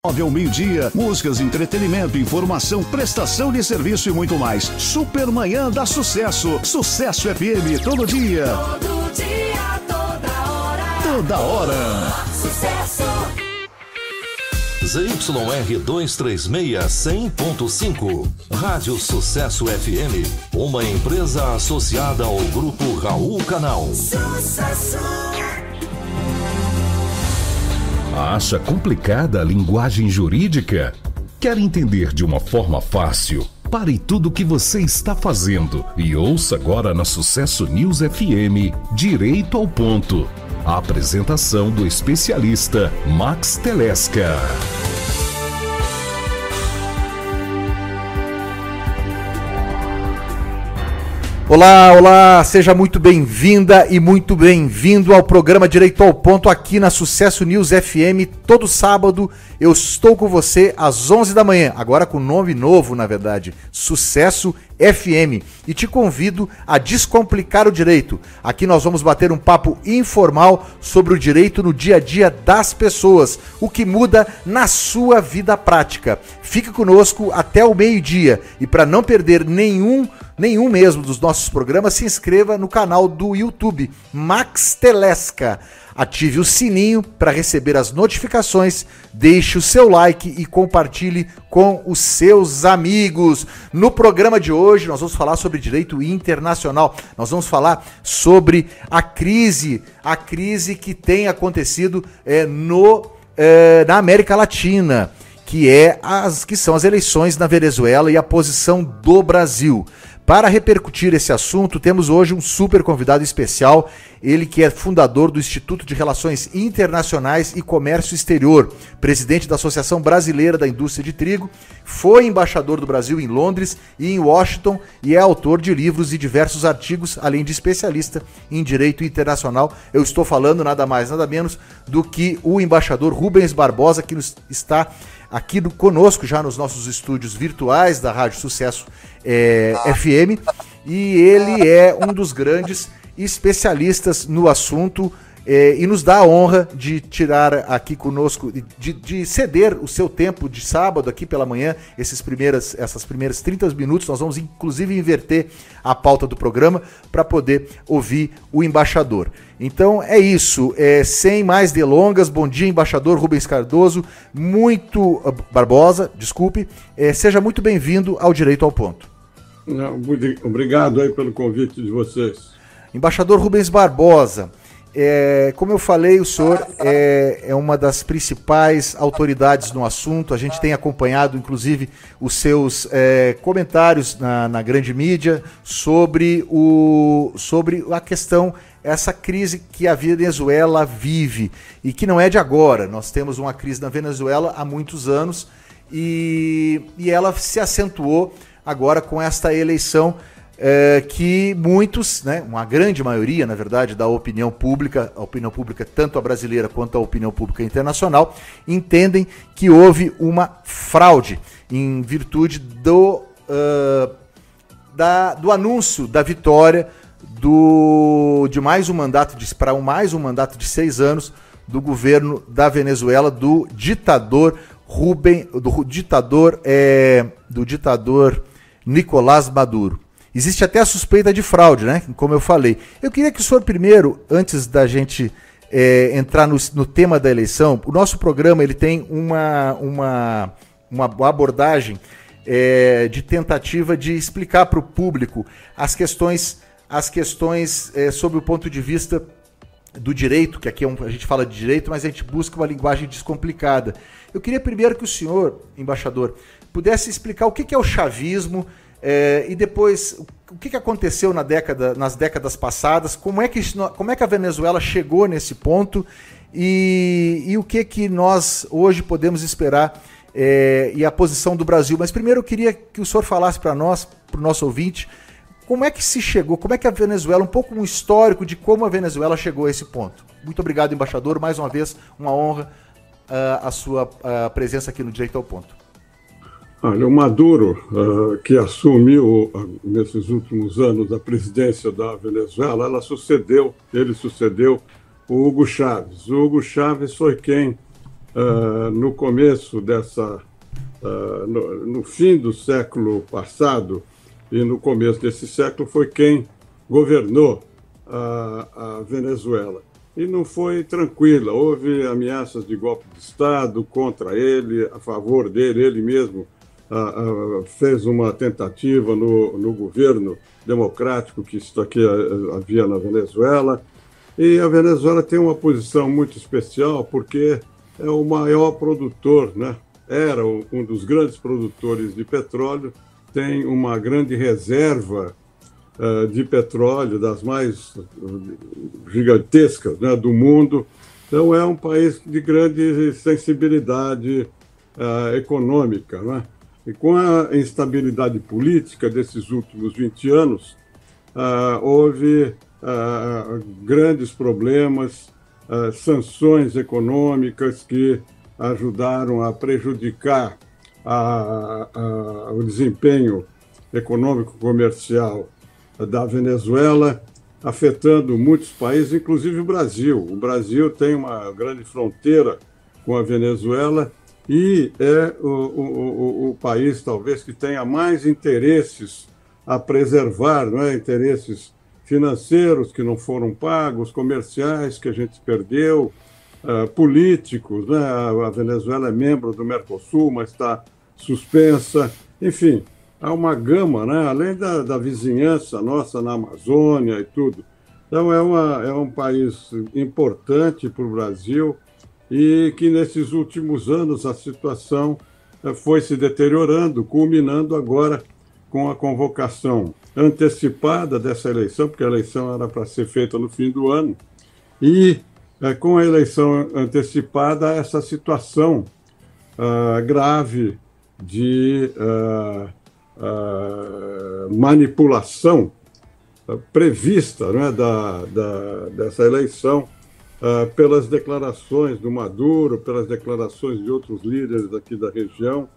Ao meio-dia, músicas, entretenimento, informação, prestação de serviço e muito mais. Supermanhã da Sucesso. Sucesso FM, todo dia. Todo dia, toda hora. Toda hora. Sucesso. ZYR 236 100.5. Rádio Sucesso FM. Uma empresa associada ao Grupo Raul Canal. Sucesso. Acha complicada a linguagem jurídica? Quer entender de uma forma fácil? Pare tudo o que você está fazendo e ouça agora na Sucesso News FM, Direito ao Ponto. A apresentação do especialista Max Telesca. Olá, olá, seja muito bem-vinda e muito bem-vindo ao programa Direito ao Ponto aqui na Sucesso News FM. Todo sábado eu estou com você às 11 da manhã, agora com nome novo, na verdade, Sucesso FM. E te convido a descomplicar o direito. Aqui nós vamos bater um papo informal sobre o direito no dia a dia das pessoas, o que muda na sua vida prática. Fique conosco até o meio-dia e para não perder nenhum mesmo dos nossos programas, se inscreva no canal do YouTube Max Telesca. Ative o sininho para receber as notificações, deixe o seu like e compartilhe com os seus amigos. No programa de hoje nós vamos falar sobre direito internacional, nós vamos falar sobre a crise que tem acontecido na América Latina, que são as eleições na Venezuela e a posição do Brasil. Para repercutir esse assunto, temos hoje um super convidado especial, ele que é fundador do Instituto de Relações Internacionais e Comércio Exterior, presidente da Associação Brasileira da Indústria de Trigo, foi embaixador do Brasil em Londres e em Washington e é autor de livros e diversos artigos, além de especialista em direito internacional. Eu estou falando nada mais, nada menos do que o embaixador Rubens Barbosa, que está aqui conosco já nos nossos estúdios virtuais da Rádio Sucesso FM, e ele é um dos grandes especialistas no assunto e nos dá a honra de tirar aqui conosco, de ceder o seu tempo de sábado aqui pela manhã, essas primeiras 30 minutos. Nós vamos inclusive inverter a pauta do programa para poder ouvir o embaixador. Então é isso, sem mais delongas, bom dia, embaixador Rubens Barbosa, seja muito bem-vindo ao Direito ao Ponto. Obrigado aí pelo convite de vocês. Embaixador Rubens Barbosa, como eu falei, o senhor é uma das principais autoridades no assunto. A gente tem acompanhado, inclusive, os seus comentários na grande mídia sobre a questão, essa crise que a Venezuela vive e que não é de agora. Nós temos uma crise na Venezuela há muitos anos e ela se acentuou agora com esta eleição que muitos, uma grande maioria, na verdade, da opinião pública, tanto a brasileira quanto a opinião pública internacional, entendem que houve uma fraude em virtude do anúncio da vitória de mais um mandato mais um mandato de 6 anos do governo da Venezuela, do ditador Nicolás Maduro. Existe até a suspeita de fraude, como eu falei. Eu queria que o senhor primeiro, antes da gente entrar no tema da eleição, o nosso programa ele tem uma abordagem de tentativa de explicar para o público as questões sob o ponto de vista do direito, que aqui a gente fala de direito, mas a gente busca uma linguagem descomplicada. Eu queria primeiro que o senhor, embaixador, pudesse explicar o que é o chavismo e depois o que aconteceu nas décadas passadas, como é que a Venezuela chegou nesse ponto e o que nós hoje podemos esperar e a posição do Brasil. Mas primeiro eu queria que o senhor falasse para nós, para o nosso ouvinte, como é que se chegou, como é que a Venezuela, um pouco um histórico de como a Venezuela chegou a esse ponto. Muito obrigado, embaixador, mais uma vez, uma honra a sua presença aqui no Direito ao Ponto. Olha, o Maduro, que assumiu nesses últimos anos a presidência da Venezuela, ele sucedeu o Hugo Chávez. O Hugo Chávez foi quem no começo no fim do século passado e no começo desse século, foi quem governou a Venezuela. E não foi tranquila, houve ameaças de golpe de Estado contra ele, a favor dele, ele mesmo fez uma tentativa no governo democrático que havia na Venezuela. E a Venezuela tem uma posição muito especial porque é o maior produtor, né? Era um dos grandes produtores de petróleo, tem uma grande reserva de petróleo, das mais gigantescas, né, do mundo. Então, é um país de grande sensibilidade econômica, né? E com a instabilidade política desses últimos 20 anos, houve grandes problemas, sanções econômicas que ajudaram a prejudicar o desempenho econômico-comercial da Venezuela, afetando muitos países, inclusive o Brasil. O Brasil tem uma grande fronteira com a Venezuela e é o país, talvez, que tenha mais interesses a preservar, não é? Interesses financeiros que não foram pagos, comerciais que a gente perdeu, políticos, né? A Venezuela é membro do Mercosul, mas está suspensa. Enfim, há uma gama, né? Além da vizinhança nossa na Amazônia e tudo. Então, é um país importante para o Brasil e que, nesses últimos anos, a situação foi se deteriorando, culminando agora com a convocação antecipada dessa eleição, porque a eleição era para ser feita no fim do ano, e com a eleição antecipada, essa situação grave de manipulação prevista, né, dessa eleição pelas declarações do Maduro, pelas declarações de outros líderes aqui da região,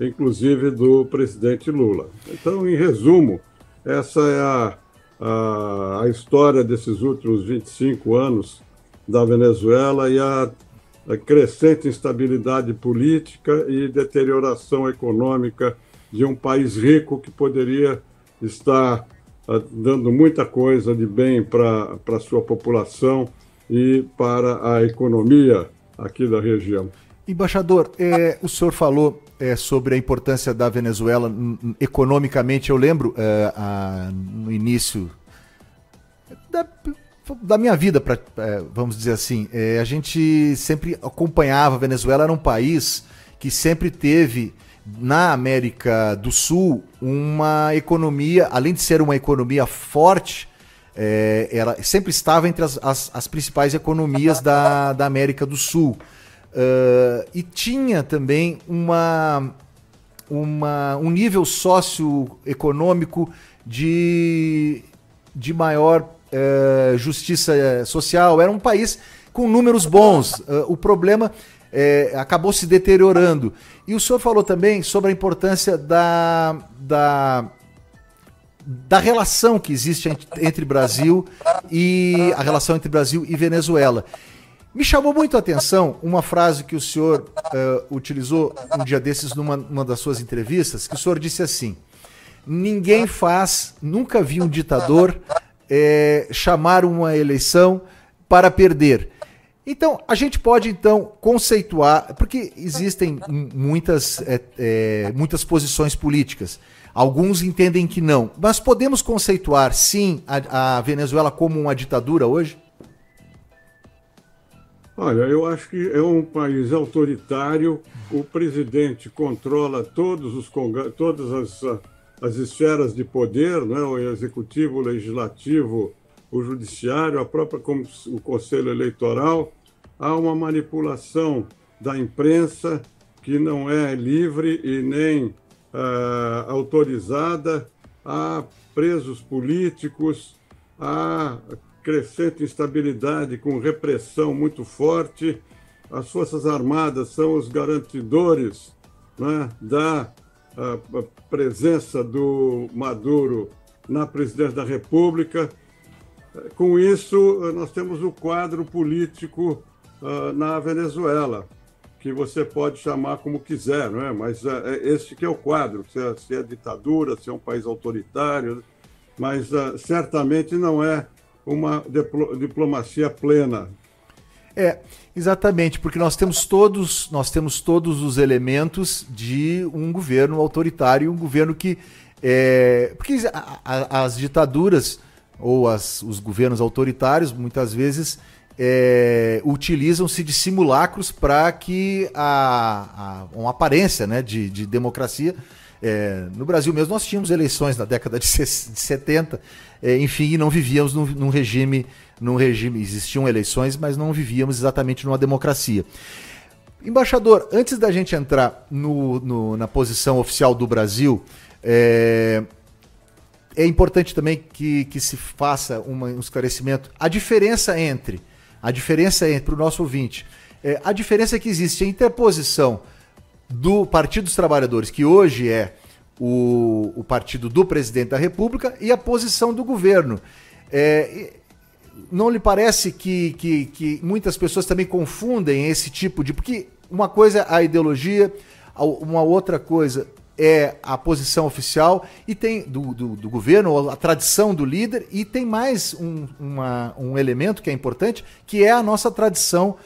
inclusive do presidente Lula. Então, em resumo, essa é a história desses últimos 25 anos da Venezuela e a crescente instabilidade política e deterioração econômica de um país rico que poderia estar dando muita coisa de bem para a sua população e para a economia aqui da região. Embaixador, o senhor falou sobre a importância da Venezuela economicamente. Eu lembro no início da minha vida, vamos dizer assim, a gente sempre acompanhava a Venezuela. Era um país que sempre teve, na América do Sul, uma economia, além de ser uma economia forte, ela sempre estava entre as principais economias da América do Sul. E tinha também um nível socioeconômico de maior justiça social. Era um país com números bons. O problema acabou se deteriorando. E o senhor falou também sobre a importância da relação que existe entre Brasil e a relação entre Brasil e Venezuela. Me chamou muito a atenção uma frase que o senhor utilizou um dia desses numa das suas entrevistas, que o senhor disse assim: nunca vi um ditador chamar uma eleição para perder. Então, a gente pode conceituar, porque existem muitas posições políticas. Alguns entendem que não, mas podemos conceituar, sim, a Venezuela como uma ditadura hoje? Olha, eu acho que é um país autoritário, o presidente controla todas as esferas de poder, né? O executivo, o legislativo, o judiciário, o conselho eleitoral. Há uma manipulação da imprensa que não é livre e nem autorizada, há presos políticos, há crescente instabilidade com repressão muito forte. As Forças Armadas são os garantidores, né, da presença do Maduro na presidência da República. Com isso, nós temos o quadro político na Venezuela, que você pode chamar como quiser, não é? Mas este que é o quadro, se é ditadura, se é um país autoritário, mas certamente não é uma diplomacia plena. Exatamente, porque nós temos todos os elementos de um governo autoritário, um governo que porque as ditaduras ou os governos autoritários muitas vezes utilizam-se de simulacros para que uma aparência, né, de democracia. No Brasil mesmo nós tínhamos eleições na década de 70, enfim, e não vivíamos num regime, existiam eleições, mas não vivíamos exatamente numa democracia. Embaixador, antes da gente entrar na posição oficial do Brasil, é importante também que se faça um esclarecimento. A diferença entre para o nosso ouvinte, a diferença que existe entre a posição do Partido dos Trabalhadores, que hoje é o partido do presidente da República, e a posição do governo. Não lhe parece que muitas pessoas também confundem esse tipo de... Porque uma coisa é a ideologia, uma outra coisa é a posição oficial e tem do governo, a tradição do líder, e tem mais um elemento que é importante, que é a nossa tradição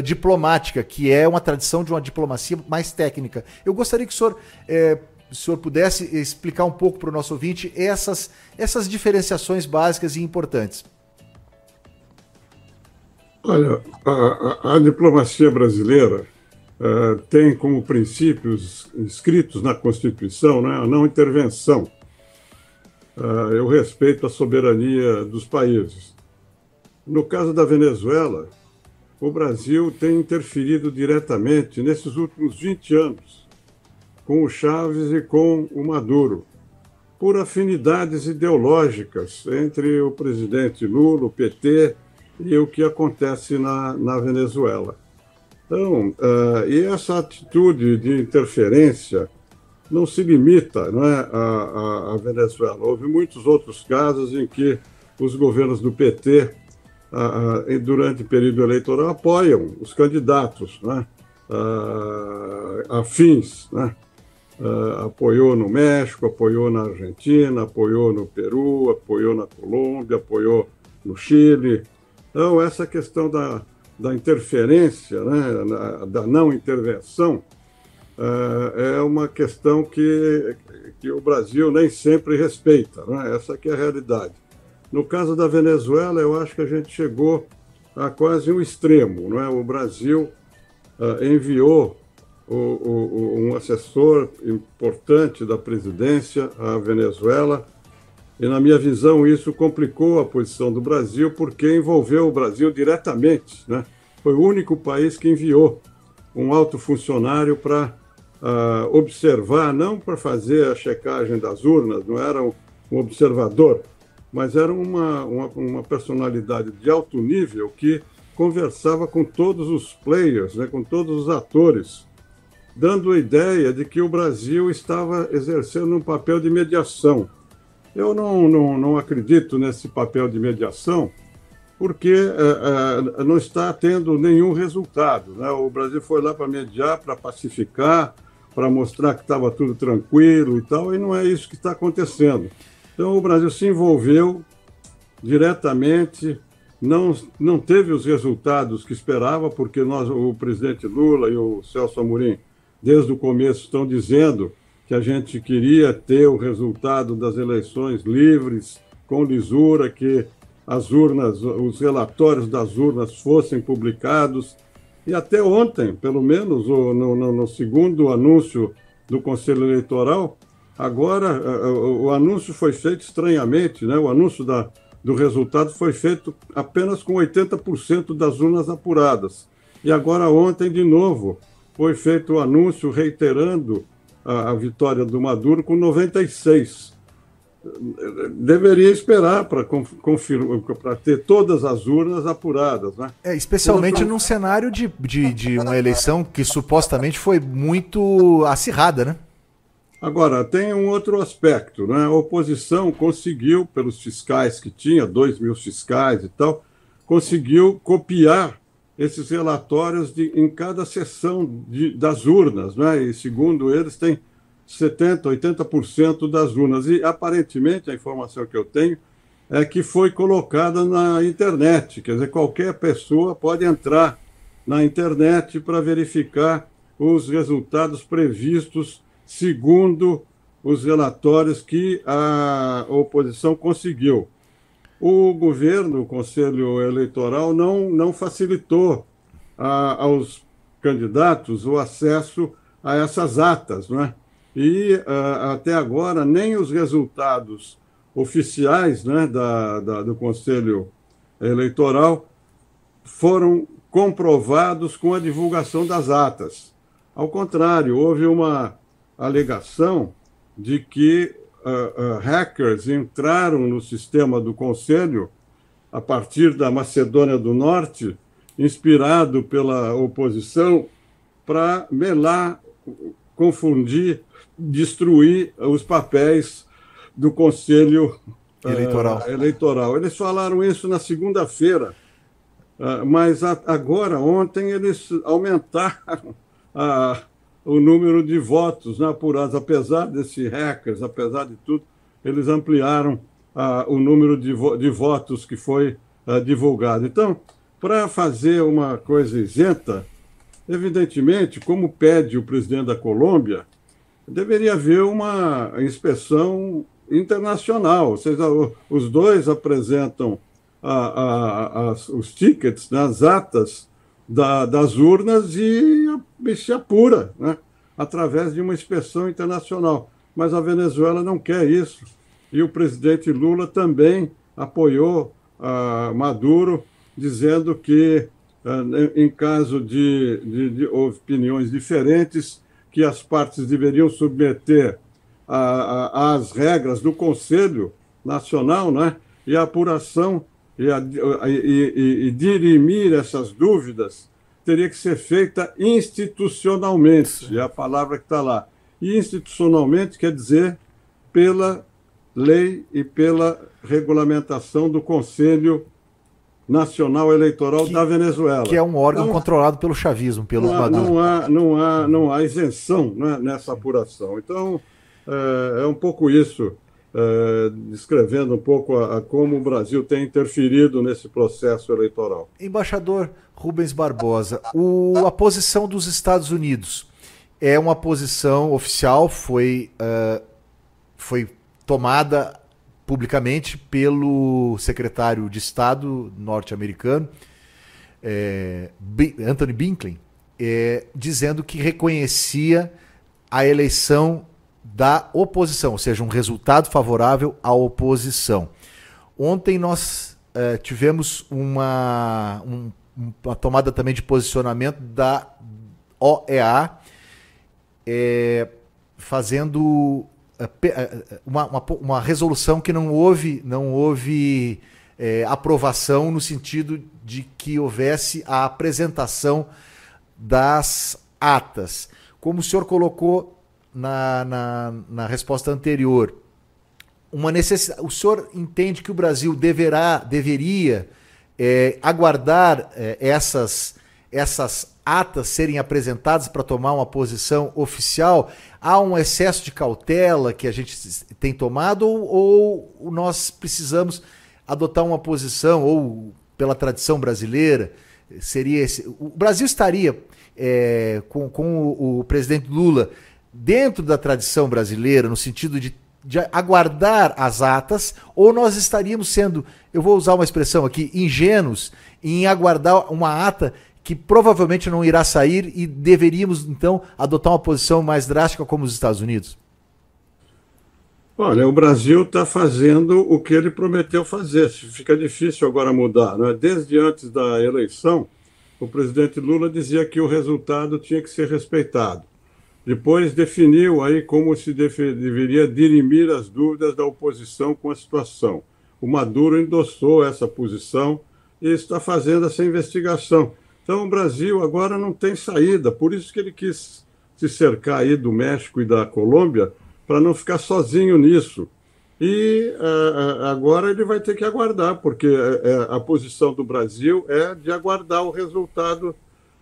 diplomática, que é uma tradição de uma diplomacia mais técnica. Eu gostaria que o senhor pudesse explicar um pouco para o nosso ouvinte essas diferenciações básicas e importantes. Olha, a diplomacia brasileira tem como princípios inscritos na Constituição, né, a não intervenção, o respeito à soberania dos países. No caso da Venezuela, o Brasil tem interferido diretamente nesses últimos 20 anos com o Chávez e com o Maduro, por afinidades ideológicas entre o presidente Lula, o PT, e o que acontece na Venezuela. Então, e essa atitude de interferência não se limita, não é, à Venezuela. Houve muitos outros casos em que os governos do PT, durante o período eleitoral, apoiam os candidatos, né, afins, né? Apoiou no México, apoiou na Argentina, apoiou no Peru, apoiou na Colômbia, apoiou no Chile. Então, essa questão da interferência, né, da não intervenção, é uma questão que o Brasil nem sempre respeita, né? Essa que é a realidade. No caso da Venezuela, eu acho que a gente chegou a quase um extremo, não é? O Brasil enviou um assessor importante da presidência à Venezuela, e, na minha visão, isso complicou a posição do Brasil, porque envolveu o Brasil diretamente, né? Foi o único país que enviou um alto funcionário para observar, não para fazer a checagem das urnas, não era um observador, mas era uma personalidade de alto nível que conversava com todos os players, né, com todos os atores, dando a ideia de que o Brasil estava exercendo um papel de mediação. Eu não acredito nesse papel de mediação, porque não está tendo nenhum resultado, né? O Brasil foi lá para mediar, para pacificar, para mostrar que estava tudo tranquilo e tal, e não é isso que está acontecendo. Então, o Brasil se envolveu diretamente, não teve os resultados que esperava, porque o presidente Lula e o Celso Amorim, desde o começo, estão dizendo que a gente queria ter o resultado das eleições livres, com lisura, que as urnas, os relatórios das urnas fossem publicados. E até ontem, pelo menos, no segundo anúncio do Conselho Eleitoral, agora o anúncio foi feito estranhamente, né? O anúncio do resultado foi feito apenas com 80% das urnas apuradas. E agora ontem, de novo, foi feito o anúncio reiterando a vitória do Maduro com 96%. Deveria esperar para ter todas as urnas apuradas, né? Especialmente num cenário de uma eleição que supostamente foi muito acirrada, né? Agora, tem um outro aspecto, né? A oposição conseguiu, pelos fiscais que tinha, 2.000 fiscais e tal, conseguiu copiar esses relatórios em cada sessão das urnas, né? E segundo eles, tem 70%, 80% das urnas. E aparentemente a informação que eu tenho é que foi colocada na internet, quer dizer, qualquer pessoa pode entrar na internet para verificar os resultados previstos segundo os relatórios que a oposição conseguiu. O governo, o Conselho Eleitoral, não facilitou aos candidatos o acesso a essas atas, né? E até agora nem os resultados oficiais, né, do Conselho Eleitoral foram comprovados com a divulgação das atas. Ao contrário, houve uma alegação de que hackers entraram no sistema do Conselho a partir da Macedônia do Norte, inspirado pela oposição, para melar, confundir, destruir os papéis do Conselho Eleitoral. Eles falaram isso na segunda-feira, mas agora, ontem, eles aumentaram o número de votos, né, apurados. Apesar desses hackers, apesar de tudo, eles ampliaram o número de votos que foi divulgado. Então, para fazer uma coisa isenta, evidentemente, como pede o presidente da Colômbia, deveria haver uma inspeção internacional. Ou seja, os dois apresentam os tickets, né, as atas das urnas e se apura, né, através de uma inspeção internacional. Mas a Venezuela não quer isso. E o presidente Lula também apoiou Maduro, dizendo que, em caso de opiniões diferentes, que as partes deveriam submeter às regras do Conselho Nacional, né, e a apuração e dirimir essas dúvidas teria que ser feita institucionalmente, é a palavra que está lá. E institucionalmente quer dizer pela lei e pela regulamentação do Conselho Nacional Eleitoral da Venezuela. Que é um órgão controlado pelo chavismo, pelo Maduro. Não há isenção, né, nessa apuração. Então, é um pouco isso, descrevendo um pouco como o Brasil tem interferido nesse processo eleitoral. Embaixador Rubens Barbosa, a posição dos Estados Unidos é uma posição oficial, foi tomada publicamente pelo secretário de Estado norte-americano, Anthony Blinken, dizendo que reconhecia a eleição da oposição, ou seja, um resultado favorável à oposição. Ontem nós tivemos uma tomada também de posicionamento da OEA, fazendo uma resolução que não houve aprovação no sentido de que houvesse a apresentação das atas. Como o senhor colocou na resposta anterior, o senhor entende que o Brasil deveria aguardar essas atas serem apresentadas para tomar uma posição oficial? Há um excesso de cautela que a gente tem tomado ou nós precisamos adotar uma posição, ou pela tradição brasileira, seria o Brasil estaria com o presidente Lula dentro da tradição brasileira, no sentido de aguardar as atas, ou nós estaríamos sendo, eu vou usar uma expressão aqui, ingênuos em aguardar uma ata que provavelmente não irá sair e deveríamos, então, adotar uma posição mais drástica como os Estados Unidos? Olha, o Brasil está fazendo o que ele prometeu fazer. Fica difícil agora mudar, né? Desde antes da eleição, o presidente Lula dizia que o resultado tinha que ser respeitado. Depois definiu aí como se deveria dirimir as dúvidas da oposição com a situação. O Maduro endossou essa posição e está fazendo essa investigação. Então o Brasil agora não tem saída, por isso que ele quis se cercar aí do México e da Colômbia, para não ficar sozinho nisso. e agora ele vai ter que aguardar, porque a posição do Brasil é de aguardar o resultado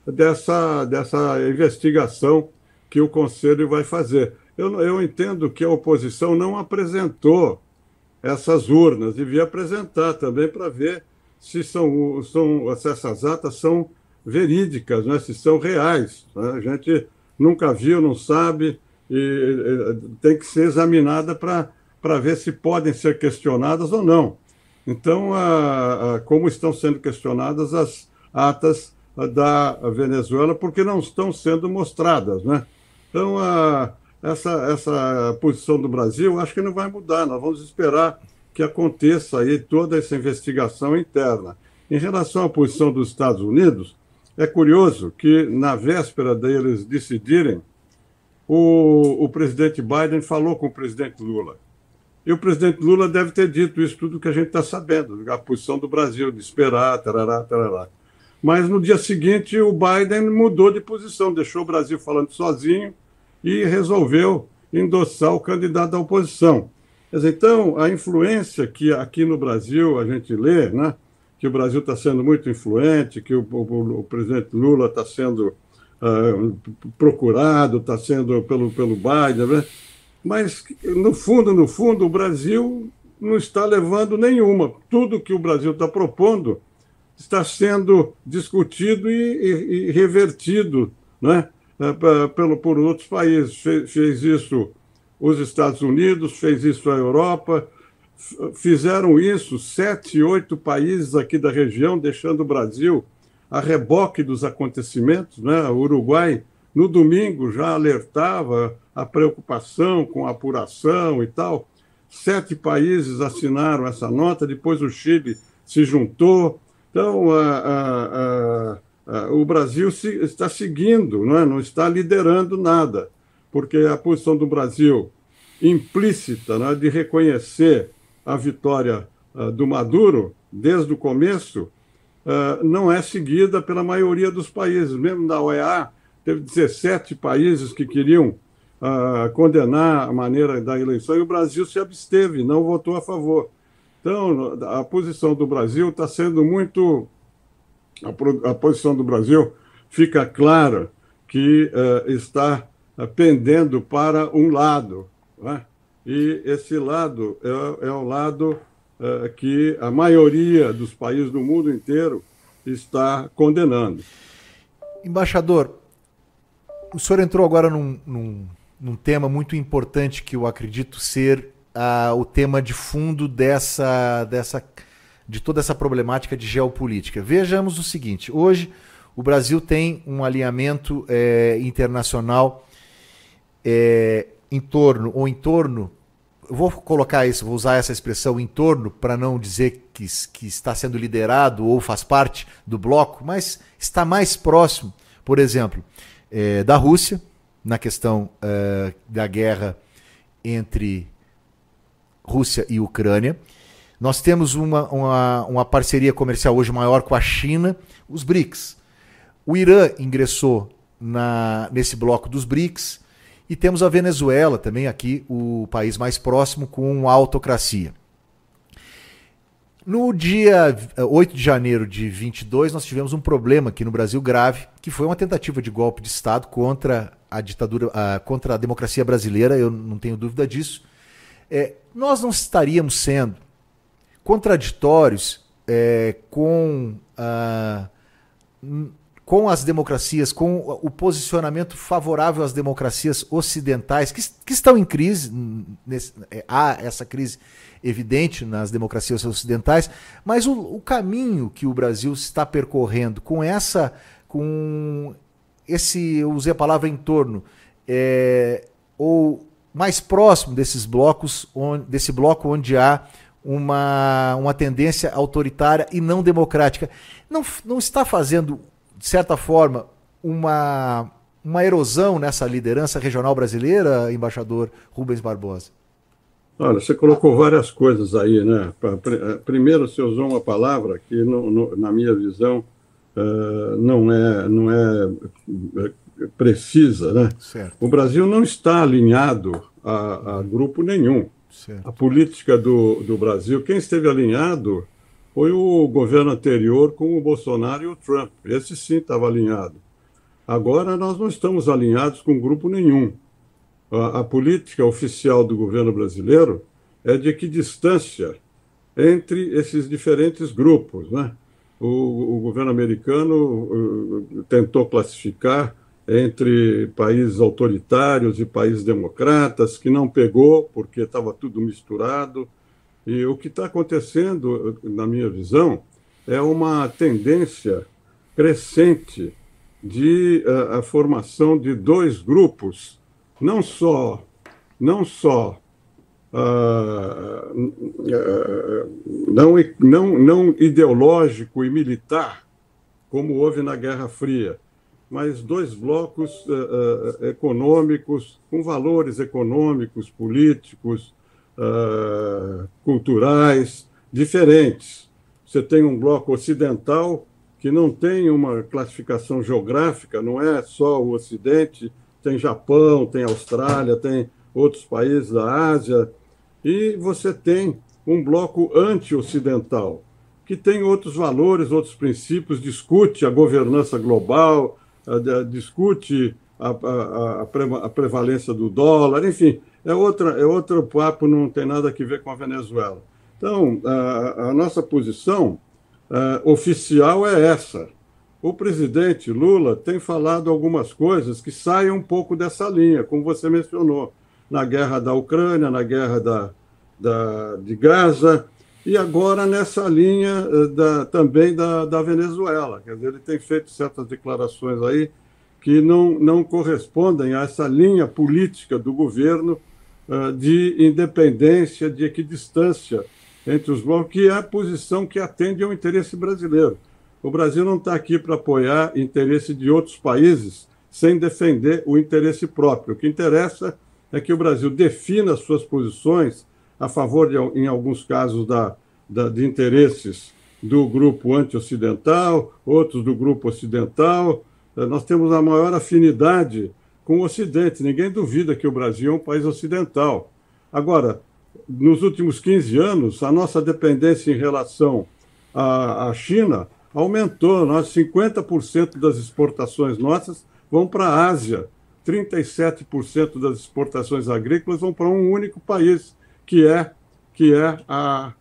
dessa investigação que o Conselho vai fazer. Eu entendo que a oposição não apresentou essas urnas, devia apresentar também para ver se essas atas são verídicas, né? Se são reais. Né? A gente nunca viu, não sabe, e tem que ser examinada para ver se podem ser questionadas ou não. Então, como estão sendo questionadas as atas da Venezuela, porque não estão sendo mostradas, né? Então, essa posição do Brasil, acho que não vai mudar. Nós vamos esperar que aconteça aí toda essa investigação interna. Em relação à posição dos Estados Unidos, é curioso que, na véspera deles decidirem, o presidente Biden falou com o presidente Lula. E o presidente Lula deve ter dito isso tudo que a gente está sabendo, a posição do Brasil, de esperar, tarará, tarará. Mas no dia seguinte o Biden mudou de posição, deixou o Brasil falando sozinho e resolveu endossar o candidato da oposição. Quer dizer, então, a influência que aqui no Brasil a gente lê, né, que o Brasil está sendo muito influente, que o presidente Lula está sendo procurado, está sendo pelo Biden, né? Mas, no fundo, o Brasil não está levando nenhuma. Tudo que o Brasil está propondo está sendo discutido e revertido, né, por outros países. Fez isso os Estados Unidos, fez isso a Europa, fizeram isso 7, 8 países aqui da região, deixando o Brasil a reboque dos acontecimentos, né? O Uruguai, no domingo, já alertava a preocupação com a apuração e tal. 7 países assinaram essa nota, depois o Chile se juntou. Então, o Brasil está seguindo, não está liderando nada, porque a posição do Brasil implícita, né, de reconhecer a vitória do Maduro desde o começo, não é seguida pela maioria dos países. Mesmo da OEA, teve 17 países que queriam condenar a maneira da eleição e o Brasil se absteve, não votou a favor. Então, a posição do Brasil está sendo muito... A posição do Brasil fica clara que está pendendo para um lado, né? E esse lado é o lado que a maioria dos países do mundo inteiro está condenando. Embaixador, o senhor entrou agora num tema muito importante que eu acredito ser o tema de fundo de toda essa problemática de geopolítica. Vejamos o seguinte: hoje o Brasil tem um alinhamento internacional em torno, eu vou colocar isso, vou usar essa expressão em torno para não dizer que está sendo liderado ou faz parte do bloco, mas está mais próximo, por exemplo, da Rússia, na questão da guerra entre Rússia e Ucrânia. Nós temos uma parceria comercial hoje maior com a China, os BRICS. O Irã ingressou nesse bloco dos BRICS e temos a Venezuela também aqui, o país mais próximo, com a autocracia. No dia 8 de janeiro de 22, nós tivemos um problema aqui no Brasil grave, que foi uma tentativa de golpe de Estado contra a ditadura, contra a democracia brasileira, eu não tenho dúvida disso. Nós não estaríamos sendo contraditórios com as democracias, com o posicionamento favorável às democracias ocidentais, que estão em crise, há essa crise evidente nas democracias ocidentais, mas o caminho que o Brasil está percorrendo com esse, eu usei a palavra em torno, ou mais próximo desses blocos, desse bloco onde há uma tendência autoritária e não democrática, não está fazendo, de certa forma, uma erosão nessa liderança regional brasileira, embaixador Rubens Barbosa? Olha, você colocou várias coisas aí, né? Primeiro, você usou uma palavra que, na minha visão, não é precisa, né? Certo. O Brasil não está alinhado a grupo nenhum. Certo. A política do Brasil, quem esteve alinhado foi o governo anterior com o Bolsonaro e o Trump. Esse sim estava alinhado. Agora nós não estamos alinhados com grupo nenhum. A política oficial do governo brasileiro é de equidistância entre esses diferentes grupos, né? O governo americano tentou classificar entre países autoritários e países democratas, que não pegou porque estava tudo misturado. E o que está acontecendo, na minha visão, é uma tendência crescente de a formação de dois grupos, não ideológico e militar, como houve na Guerra Fria, mas dois blocos econômicos, com valores econômicos, políticos, culturais diferentes. Você tem um bloco ocidental que não tem uma classificação geográfica, não é só o Ocidente, tem Japão, tem Austrália, tem outros países da Ásia, e você tem um bloco anti-ocidental, que tem outros valores, outros princípios, discute a governança global, discute a prevalência do dólar, enfim, é outro papo, não tem nada a ver com a Venezuela. Então, a nossa posição oficial é essa. O presidente Lula tem falado algumas coisas que saem um pouco dessa linha, como você mencionou, na guerra da Ucrânia, na guerra de Gaza, e agora nessa linha também da Venezuela. Quer dizer, ele tem feito certas declarações aí que não correspondem a essa linha política do governo de independência, de equidistância entre os blocos, que é a posição que atende ao interesse brasileiro. O Brasil não está aqui para apoiar interesse de outros países sem defender o interesse próprio. O que interessa é que o Brasil defina as suas posições a favor, em alguns casos, de interesses do grupo anti-ocidental, outros do grupo ocidental. Nós temos a maior afinidade com o Ocidente. Ninguém duvida que o Brasil é um país ocidental. Agora, nos últimos 15 anos, a nossa dependência em relação à China aumentou. 50% das exportações nossas vão para a Ásia. 37% das exportações agrícolas vão para um único país, que é a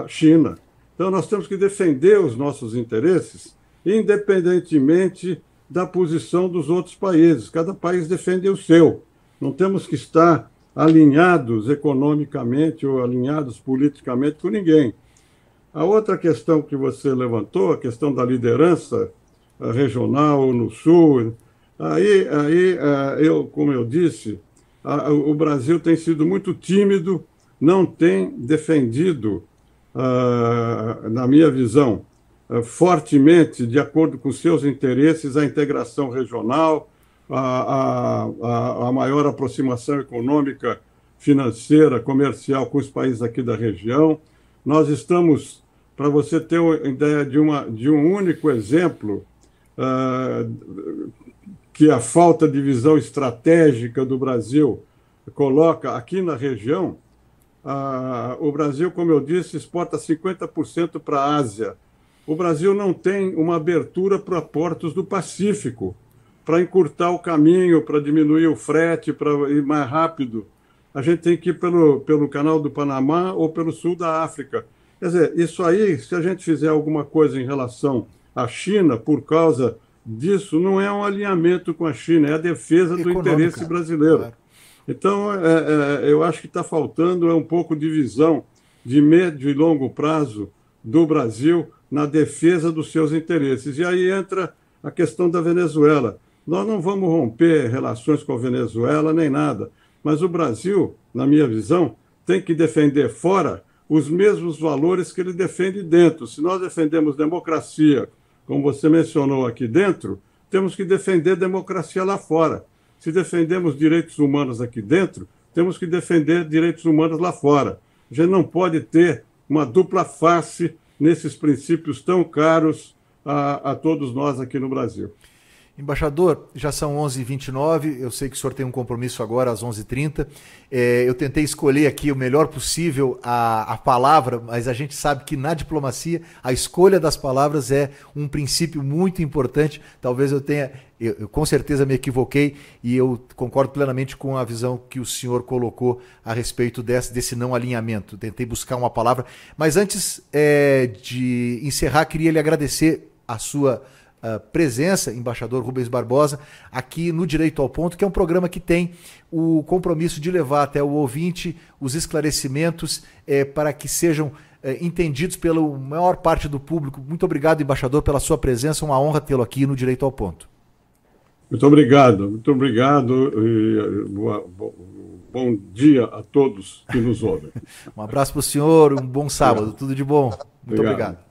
China. Então, nós temos que defender os nossos interesses, independentemente da posição dos outros países. Cada país defende o seu. Não temos que estar alinhados economicamente ou alinhados politicamente com ninguém. A outra questão que você levantou, a questão da liderança regional no Sul, como eu disse, o Brasil tem sido muito tímido, não tem defendido, na minha visão, fortemente, de acordo com seus interesses, a integração regional, a maior aproximação econômica, financeira, comercial com os países aqui da região. Nós estamos, para você ter uma ideia de um único exemplo, que a falta de visão estratégica do Brasil coloca aqui na região, o Brasil, como eu disse, exporta 50% para a Ásia. O Brasil não tem uma abertura para portos do Pacífico, para encurtar o caminho, para diminuir o frete, para ir mais rápido. A gente tem que ir pelo canal do Panamá ou pelo sul da África. Quer dizer, isso aí, se a gente fizer alguma coisa em relação à China, por causa disso, não é um alinhamento com a China, é a defesa do interesse brasileiro. Claro. Então, eu acho que está faltando um pouco de visão de médio e longo prazo do Brasil na defesa dos seus interesses. E aí entra a questão da Venezuela. Nós não vamos romper relações com a Venezuela nem nada, mas o Brasil, na minha visão, tem que defender fora os mesmos valores que ele defende dentro. Se nós defendemos democracia, como você mencionou aqui dentro, temos que defender democracia lá fora. Se defendemos direitos humanos aqui dentro, temos que defender direitos humanos lá fora. A gente não pode ter uma dupla face nesses princípios tão caros a todos nós aqui no Brasil. Embaixador, já são 11h29, eu sei que o senhor tem um compromisso agora às 11h30. Eu tentei escolher aqui o melhor possível a palavra, mas a gente sabe que na diplomacia a escolha das palavras é um princípio muito importante. Talvez eu com certeza me equivoquei e eu concordo plenamente com a visão que o senhor colocou a respeito desse não alinhamento. Tentei buscar uma palavra, mas antes de encerrar, queria lhe agradecer a sua presença, embaixador Rubens Barbosa, aqui no Direito ao Ponto, que é um programa que tem o compromisso de levar até o ouvinte os esclarecimentos para que sejam entendidos pela maior parte do público. Muito obrigado, embaixador, pela sua presença, uma honra tê-lo aqui no Direito ao Ponto. Muito obrigado. E bom dia a todos que nos ouvem. Um abraço para o senhor, um bom sábado, tudo de bom. Muito obrigado.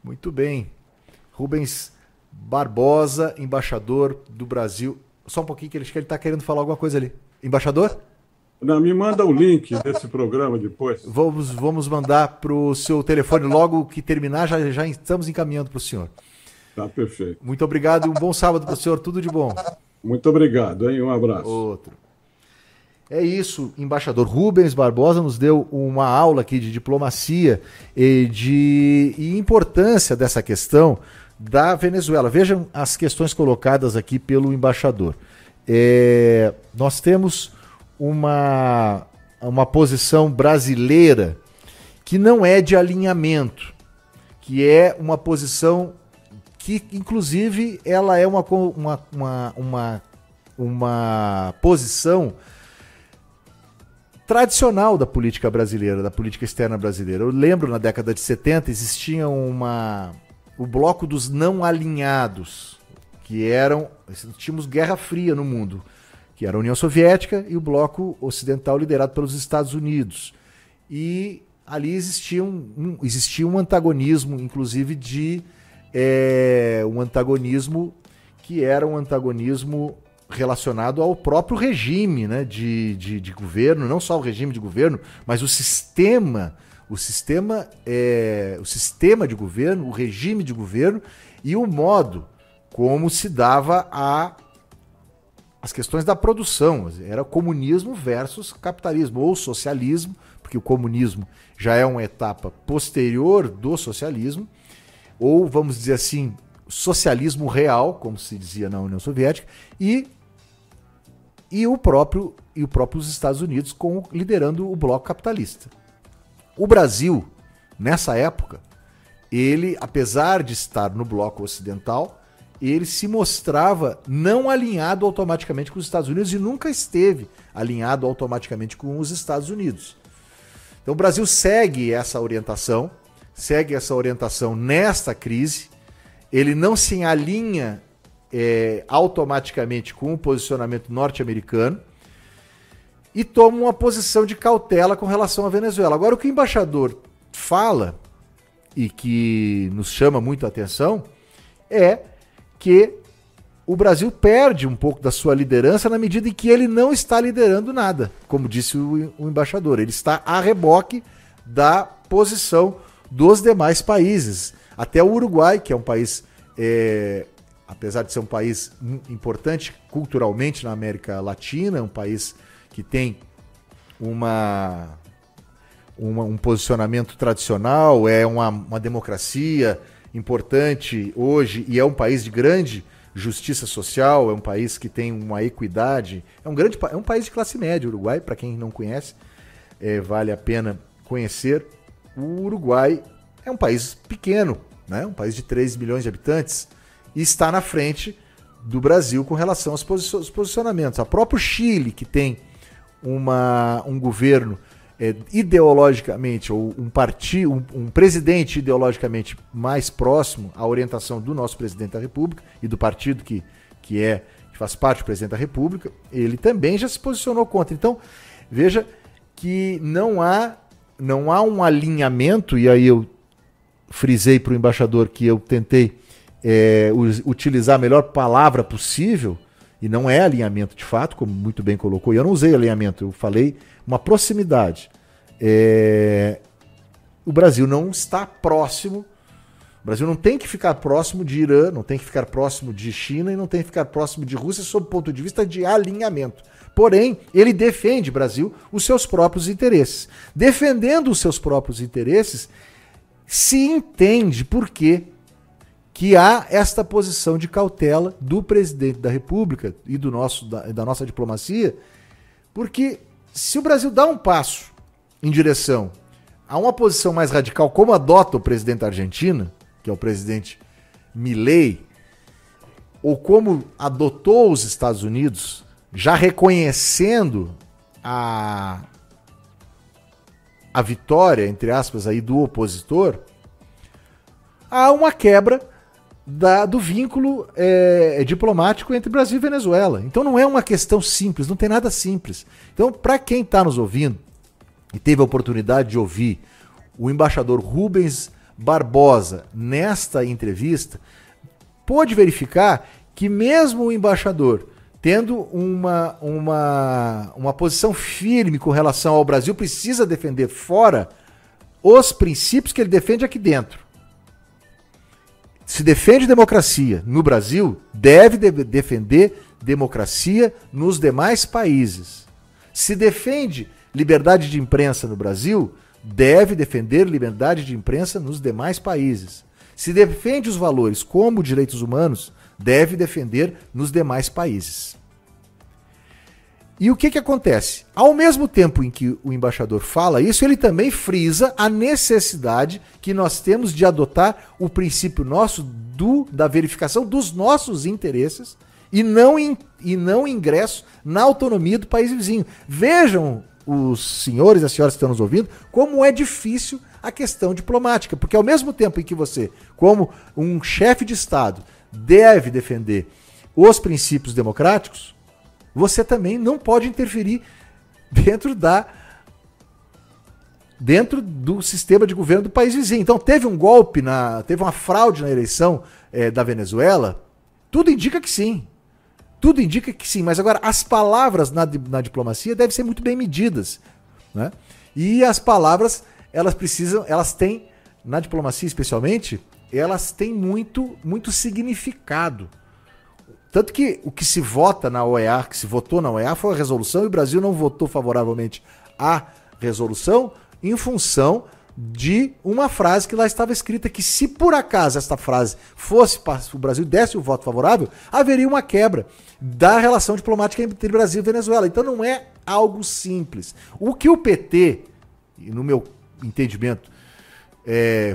Muito bem. Rubens Barbosa, embaixador do Brasil. Só um pouquinho que ele está querendo falar alguma coisa ali. Embaixador? Não, me manda o link desse programa depois. Vamos mandar para o seu telefone logo que terminar, já estamos encaminhando para o senhor. Tá, perfeito. Muito obrigado e um bom sábado para o senhor, tudo de bom. Muito obrigado, hein? Um abraço. Outro. É isso, embaixador Rubens Barbosa nos deu uma aula aqui de diplomacia e importância dessa questão da Venezuela. Vejam as questões colocadas aqui pelo embaixador. Nós temos uma posição brasileira que não é de alinhamento, que é uma posição que, inclusive, ela é uma posição tradicional da política brasileira, da política externa brasileira. Eu lembro, na década de 70, existia o bloco dos não alinhados, que tínhamos Guerra Fria no mundo, que era a União Soviética e o bloco ocidental liderado pelos Estados Unidos. E ali existia um antagonismo, inclusive um antagonismo que era um antagonismo relacionado ao próprio regime, né, de governo, não só o regime de governo, mas o sistema de governo, o regime de governo e o modo como se dava as questões da produção. Era comunismo versus capitalismo, ou socialismo, porque o comunismo já é uma etapa posterior do socialismo, ou, vamos dizer assim, socialismo real, como se dizia na União Soviética, e os Estados Unidos liderando o bloco capitalista. O Brasil, nessa época, ele, apesar de estar no bloco ocidental, ele se mostrava não alinhado automaticamente com os Estados Unidos e nunca esteve alinhado automaticamente com os Estados Unidos. Então o Brasil segue essa orientação nesta crise, ele não se alinha automaticamente com o posicionamento norte-americano e toma uma posição de cautela com relação à Venezuela. Agora, o que o embaixador fala e que nos chama muito a atenção é que o Brasil perde um pouco da sua liderança na medida em que ele não está liderando nada, como disse o embaixador. Ele está a reboque da posição dos demais países. Até o Uruguai, que é um país, apesar de ser um país importante culturalmente na América Latina, um país que tem um posicionamento tradicional, é uma democracia importante hoje e é um país de grande justiça social, é um país que tem uma equidade, é um país de classe média, o Uruguai, para quem não conhece, vale a pena conhecer. O Uruguai é um país pequeno, né? Um país de 3 milhões de habitantes e está na frente do Brasil com relação aos posicionamentos. O próprio Chile, que tem um governo ideologicamente, ou um presidente ideologicamente mais próximo à orientação do nosso presidente da República e do partido que faz parte do presidente da República, ele também já se posicionou contra. Então, veja que não há um alinhamento, e aí eu frisei para o embaixador que eu tentei utilizar a melhor palavra possível, e não é alinhamento de fato, como muito bem colocou, e eu não usei alinhamento, eu falei uma proximidade. O Brasil não está próximo O Brasil não tem que ficar próximo de Irã, não tem que ficar próximo de China e não tem que ficar próximo de Rússia sob o ponto de vista de alinhamento. Porém, ele defende, Brasil, os seus próprios interesses. Defendendo os seus próprios interesses, se entende por que há esta posição de cautela do presidente da República e da nossa diplomacia, porque se o Brasil dá um passo em direção a uma posição mais radical, como adota o presidente da Argentina, que é o presidente Milei, ou como adotou os Estados Unidos, já reconhecendo a vitória, entre aspas, aí do opositor, há uma quebra do vínculo diplomático entre Brasil e Venezuela. Então não é uma questão simples, não tem nada simples. Então, para quem está nos ouvindo e teve a oportunidade de ouvir o embaixador Rubens Barbosa nesta entrevista, pôde verificar que mesmo o embaixador tendo uma posição firme com relação ao Brasil, precisa defender fora os princípios que ele defende aqui dentro. Se defende democracia no Brasil, deve defender democracia nos demais países. Se defende liberdade de imprensa no Brasil, deve defender liberdade de imprensa nos demais países. Se defende os valores como direitos humanos, deve defender nos demais países. E o que acontece? Ao mesmo tempo em que o embaixador fala isso, ele também frisa a necessidade que nós temos de adotar o princípio nosso da verificação dos nossos interesses e não ingresso na autonomia do país vizinho. Vejam, os senhores e as senhoras que estão nos ouvindo, como é difícil a questão diplomática, porque ao mesmo tempo em que você, como um chefe de Estado, deve defender os princípios democráticos, você também não pode interferir dentro do sistema de governo do país vizinho. Então teve um golpe, teve uma fraude na eleição da Venezuela, tudo indica que sim. Tudo indica que sim, mas agora as palavras na diplomacia devem ser muito bem medidas, né? E as palavras, elas têm, na diplomacia especialmente, elas têm muito significado. Tanto que o que se vota na OEA, que se votou na OEA, foi a resolução, e o Brasil não votou favoravelmente à resolução em função de uma frase que lá estava escrita, que se por acaso esta frase fosse, o Brasil desse o voto favorável, haveria uma quebra da relação diplomática entre Brasil e Venezuela. Então não é algo simples. O que o PT, no meu entendimento,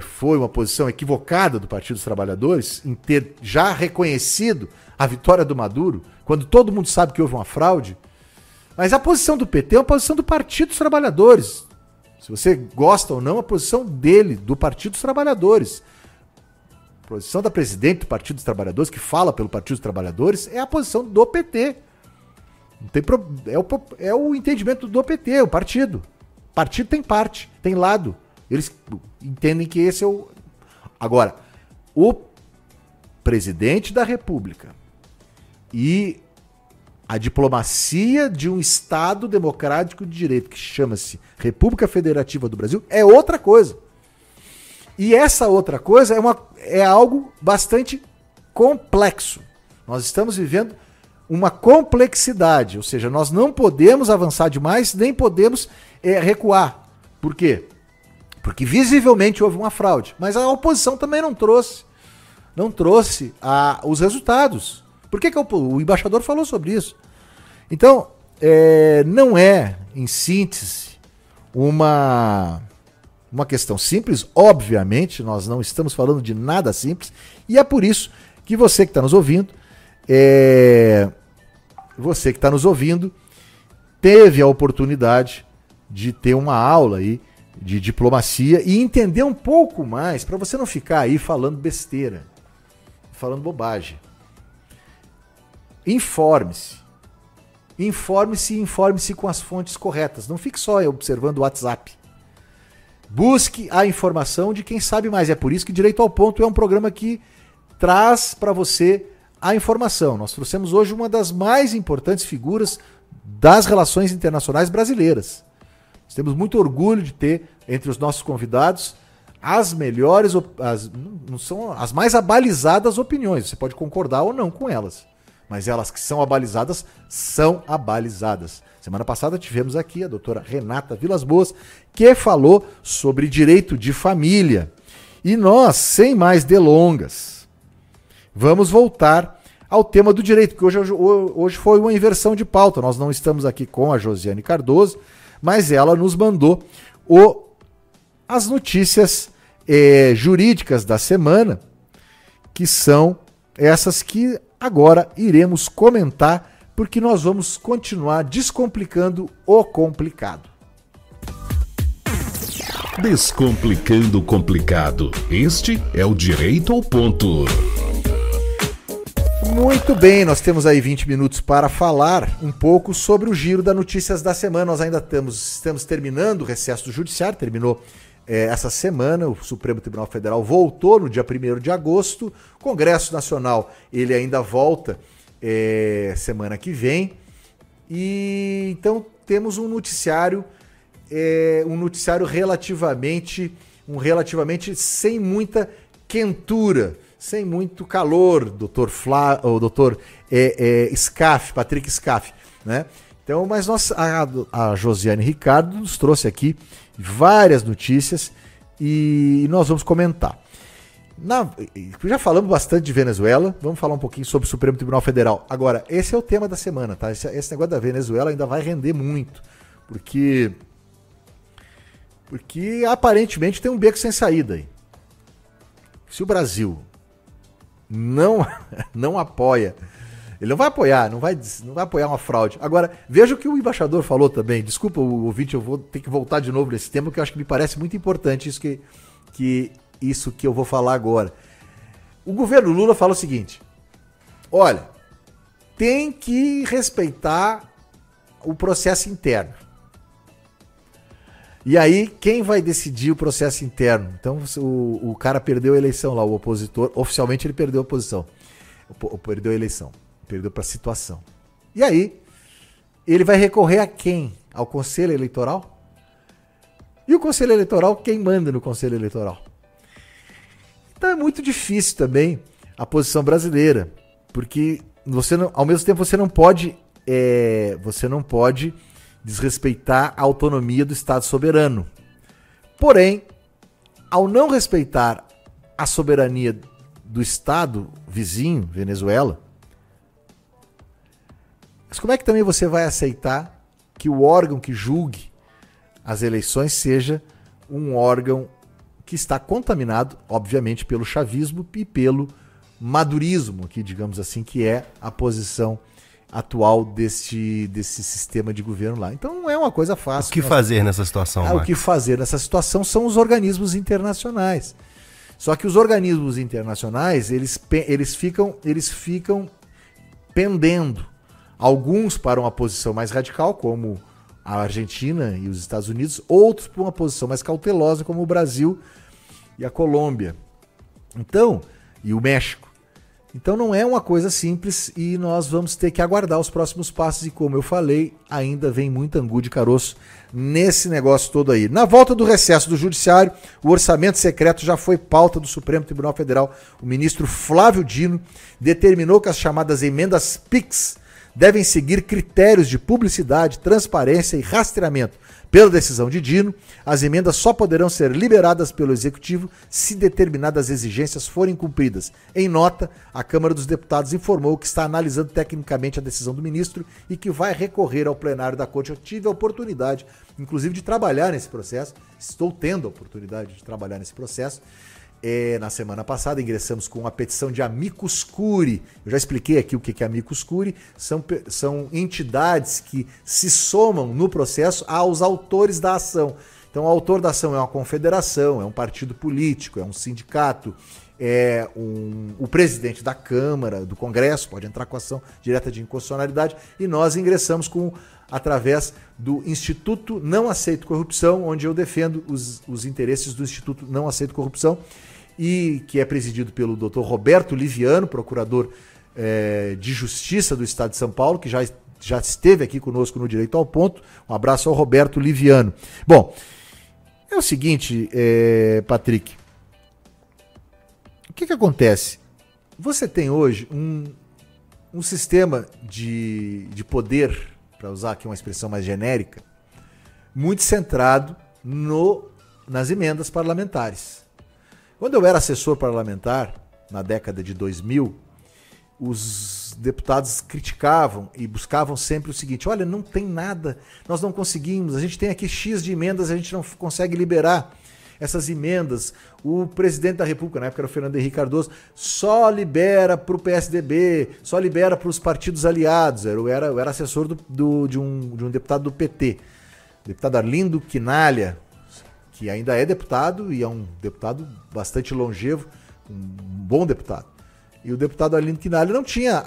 foi uma posição equivocada do Partido dos Trabalhadores, em ter já reconhecido a vitória do Maduro, quando todo mundo sabe que houve uma fraude, mas a posição do PT é uma posição do Partido dos Trabalhadores. Se você gosta ou não, a posição dele, do Partido dos Trabalhadores. A posição da presidente do Partido dos Trabalhadores, que fala pelo Partido dos Trabalhadores, é a posição do PT. Não tem é o entendimento do PT, o partido. O partido tem parte, tem lado. Eles entendem que esse é o... Agora, o presidente da República e a diplomacia de um Estado democrático de direito, que chama-se República Federativa do Brasil, é outra coisa. E essa outra coisa é algo bastante complexo. Nós estamos vivendo uma complexidade, ou seja, nós não podemos avançar demais, nem podemos recuar. Por quê? Porque visivelmente houve uma fraude, mas a oposição também não trouxe os resultados. Por que o embaixador falou sobre isso? Então, não é, em síntese, uma questão simples. Obviamente, nós não estamos falando de nada simples, e é por isso que você que está nos ouvindo, teve a oportunidade de ter uma aula aí de diplomacia e entender um pouco mais, para você não ficar aí falando besteira, falando bobagem. Informe-se com as fontes corretas. Não fique só observando o WhatsApp. Busque a informação de quem sabe mais. É por isso que Direito ao Ponto é um programa que traz para você a informação. Nós trouxemos hoje uma das mais importantes figuras das relações internacionais brasileiras. Nós temos muito orgulho de ter entre os nossos convidados as melhores, não são as mais abalizadas opiniões. Você pode concordar ou não com elas, mas elas que são abalizadas, são abalizadas. Semana passada tivemos aqui a doutora Renata Vilas Boas, que falou sobre direito de família. E nós, sem mais delongas, vamos voltar ao tema do direito, porque hoje foi uma inversão de pauta. Nós não estamos aqui com a Josiane Cardoso, mas ela nos mandou as notícias jurídicas da semana, que são essas que agora iremos comentar, porque nós vamos continuar descomplicando o complicado. Descomplicando o complicado. Este é o Direito ao Ponto. Muito bem, nós temos aí 20 minutos para falar um pouco sobre o giro das notícias da semana. Nós ainda estamos terminando o recesso do Judiciário, terminou essa semana, o Supremo Tribunal Federal voltou no dia 1º de agosto, o Congresso Nacional ele ainda volta semana que vem, e então temos um noticiário relativamente sem muita quentura, sem muito calor, Patrick Scaff, né? Então, mas a Josiane Ricardo nos trouxe aqui várias notícias e nós vamos comentar. Já falamos bastante de Venezuela, vamos falar um pouquinho sobre o Supremo Tribunal Federal. Agora, esse é o tema da semana, tá? Esse negócio da Venezuela ainda vai render muito, porque aparentemente tem um beco sem saída aí. Se o Brasil não apoia, ele não vai apoiar, não vai apoiar uma fraude. Agora, veja o que o embaixador falou também. Desculpa o ouvinte, eu vou ter que voltar de novo nesse tema, porque eu acho que me parece muito importante isso que eu vou falar agora. O governo Lula fala o seguinte: olha, tem que respeitar o processo interno. E aí, quem vai decidir o processo interno? Então, o cara perdeu a eleição lá, o opositor, oficialmente ele perdeu a oposição. Perdeu a eleição, perdeu para a situação. E aí, ele vai recorrer a quem? Ao Conselho Eleitoral? E o Conselho Eleitoral, quem manda no Conselho Eleitoral? Então é muito difícil também a posição brasileira, porque ao mesmo tempo você não pode desrespeitar a autonomia do Estado soberano. Porém, ao não respeitar a soberania do Estado vizinho, Venezuela, mas como é que também você vai aceitar que o órgão que julgue as eleições seja um órgão que está contaminado, obviamente, pelo chavismo e pelo madurismo, que, digamos assim, que é a posição atual desse sistema de governo lá. Então não é uma coisa fácil. O que fazer nessa situação, Marcos? O que fazer nessa situação são os organismos internacionais. Só que os organismos internacionais, eles ficam pendendo. Alguns para uma posição mais radical, como a Argentina e os Estados Unidos, outros para uma posição mais cautelosa, como o Brasil e a Colômbia. Então, e o México. Então não é uma coisa simples e nós vamos ter que aguardar os próximos passos e, como eu falei, ainda vem muita angu de caroço nesse negócio todo aí. Na volta do recesso do Judiciário, o orçamento secreto já foi pauta do Supremo Tribunal Federal. O ministro Flávio Dino determinou que as chamadas emendas PIX devem seguir critérios de publicidade, transparência e rastreamento. Pela decisão de Dino, as emendas só poderão ser liberadas pelo Executivo se determinadas exigências forem cumpridas. Em nota, a Câmara dos Deputados informou que está analisando tecnicamente a decisão do ministro e que vai recorrer ao plenário da Corte. Eu tive a oportunidade, inclusive, de trabalhar nesse processo. Estou tendo a oportunidade de trabalhar nesse processo. Na semana passada ingressamos com uma petição de amicus curiae. Eu já expliquei aqui o que é amicus curiae. São entidades que se somam no processo aos autores da ação. Então o autor da ação é uma confederação, é um partido político, é um sindicato, o presidente da Câmara, do Congresso, pode entrar com ação direta de inconstitucionalidade, e nós ingressamos através do Instituto Não Aceito Corrupção, onde eu defendo os interesses do Instituto Não Aceito Corrupção, e que é presidido pelo Dr. Roberto Liviano, procurador de Justiça do Estado de São Paulo, que já esteve aqui conosco no Direito ao Ponto. Um abraço ao Roberto Liviano. Bom, É o seguinte, Patrick. O que acontece? Você tem hoje um sistema de poder, para usar aqui uma expressão mais genérica, muito centrado nas emendas parlamentares. Quando eu era assessor parlamentar, na década de 2000, os deputados criticavam e buscavam sempre o seguinte: olha, não tem nada, nós não conseguimos, a gente tem aqui X de emendas, a gente não consegue liberar essas emendas. O presidente da República, na época era o Fernando Henrique Cardoso, só libera para o PSDB, só libera para os partidos aliados. Eu era assessor de um deputado do PT, deputado Arlindo Quinalha, que ainda é deputado e é um deputado bastante longevo, um bom deputado. E o deputado Arlindo Quinalha não tinha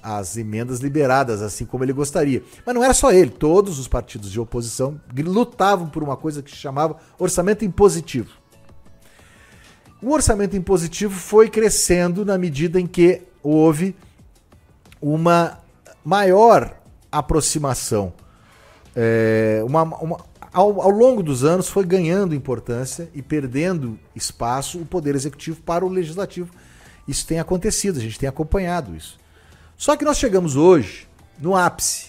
as emendas liberadas, assim como ele gostaria. Mas não era só ele, todos os partidos de oposição lutavam por uma coisa que se chamava orçamento impositivo. O orçamento impositivo foi crescendo na medida em que houve uma maior aproximação. Ao longo dos anos foi ganhando importância e perdendo espaço o poder executivo para o legislativo. Isso tem acontecido, a gente tem acompanhado isso. Só que nós chegamos hoje no ápice.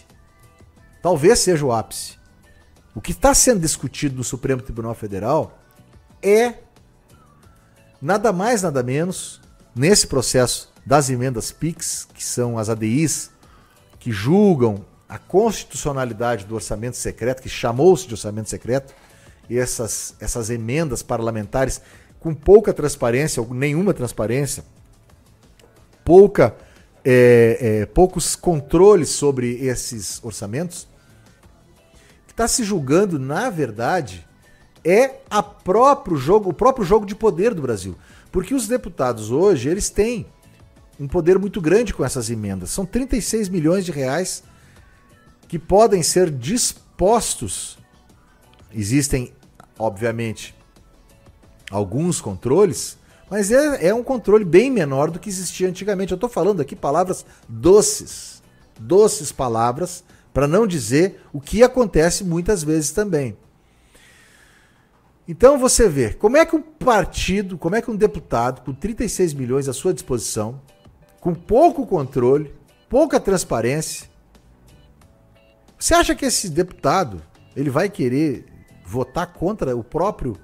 Talvez seja o ápice. O que está sendo discutido no Supremo Tribunal Federal é nada mais, nada menos, nesse processo das emendas PIX, que são as ADIs, que julgam a constitucionalidade do orçamento secreto, que chamou-se de orçamento secreto, e essas emendas parlamentares com pouca transparência, ou nenhuma transparência, poucos controles sobre esses orçamentos, que está se julgando, na verdade, é o próprio jogo de poder do Brasil. Porque os deputados hoje, eles têm um poder muito grande com essas emendas. São 36 milhões de reais que podem ser dispostos. Existem, obviamente, alguns controles, mas é um controle bem menor do que existia antigamente. Eu estou falando aqui palavras doces palavras, para não dizer o que acontece muitas vezes também. Então você vê, como é que um partido, como é que um deputado com 36 milhões à sua disposição, com pouco controle, pouca transparência, você acha que esse deputado ele vai querer votar contra o próprio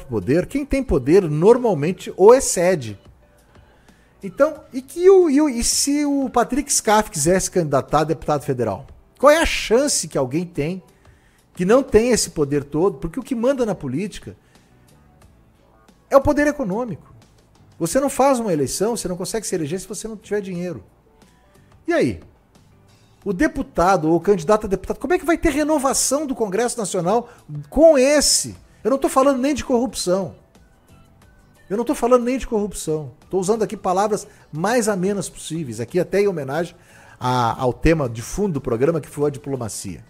poder? Quem tem poder normalmente o excede. Então, e se o Patrick Scaff quisesse candidatar a deputado federal? Qual é a chance que alguém tem que não tem esse poder todo? Porque o que manda na política é o poder econômico. Você não faz uma eleição, você não consegue se eleger se você não tiver dinheiro. E aí? O deputado ou o candidato a deputado, como é que vai ter renovação do Congresso Nacional com esse? Eu não estou falando nem de corrupção. Estou usando aqui palavras mais amenas possíveis, aqui até em homenagem ao tema de fundo do programa, que foi a diplomacia.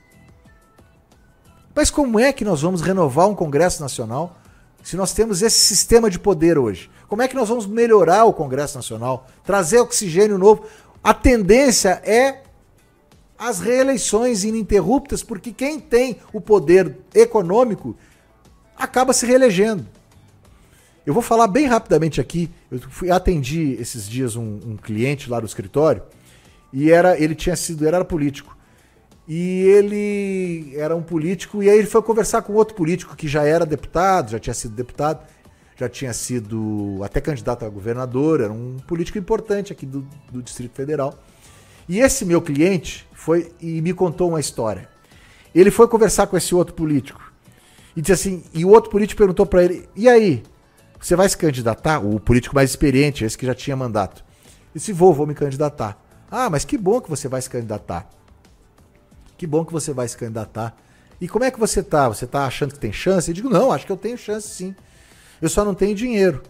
Mas como é que nós vamos renovar um Congresso Nacional se nós temos esse sistema de poder hoje? Como é que nós vamos melhorar o Congresso Nacional? Trazer oxigênio novo? A tendência é as reeleições ininterruptas, porque quem tem o poder econômico acaba se reelegendo. Eu vou falar bem rapidamente aqui. Eu atendi esses dias um cliente lá do escritório e ele era político. E ele era um político e aí ele foi conversar com outro político que já era deputado, já tinha sido deputado, já tinha sido até candidato a governador, era um político importante aqui do Distrito Federal. E esse meu cliente foi e me contou uma história. Ele foi conversar com esse outro político e disse assim, e o outro político perguntou para ele: "E aí, você vai se candidatar?" O político mais experiente, esse que já tinha mandato. Ele disse: vou me candidatar." "Ah, mas que bom que você vai se candidatar. Que bom que você vai se candidatar. E como é que você tá? Você tá achando que tem chance?" Eu digo: "Não, acho que eu tenho chance sim. Eu só não tenho dinheiro."